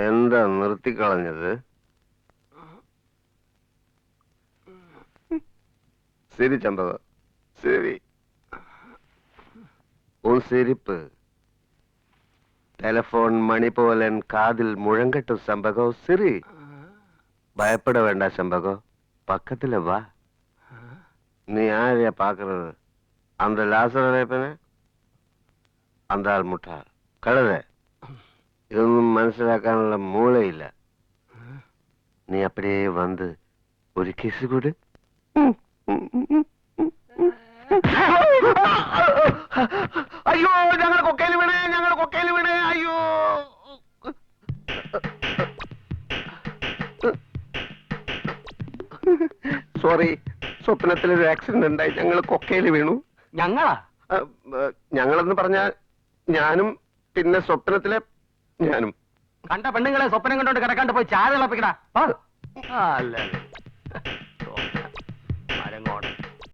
എന്താ നിർത്തിക്കളഞ്ഞത്? ശരി ചമ്പക, ശരി. ഉൻ സിരിപ്പ് ടെലഫോൺ മണി പോലെ കാതിൽ മുഴങ്കട്ടും ചമ്പകോ. ശരി, ഭയപ്പെട വേണ്ട ചമ്പകോ, പക്കത്തില് വാ. നീ ആരെയാ പാക്കുന്നത്? அந்த ലാസറേപ്പനെ, அந்த ആൾ മുട്ടാൾ കഴുത. ഇതൊന്നും മനസ്സിലാക്കാനുള്ള മൂളയില്ല. നീ അപ്പടിയേ വന്ന് ഒരു കിസ് കൂട്. അയ്യോ, ഞങ്ങൾ കൊക്കയിൽ വീണേ, ഞങ്ങൾ കൊക്കയിൽ വീണേ. അയ്യോ, സോറി, സ്വപ്നത്തിലൊരു ആക്സിഡന്റ് ഉണ്ടായി, ഞങ്ങൾ കൊക്കയിൽ വീണു. ഞങ്ങളാ? ഞങ്ങളെന്ന് പറഞ്ഞാൽ ഞാനും പിന്നെ സ്വപ്നത്തിലെ ഞാനും. കണ്ട പെണ്ണുങ്ങളെ സ്വപ്നം കണ്ടോണ്ട് കിടക്കാണ്ട് പോയി ചായ തിളപ്പിക്കടാ. അല്ല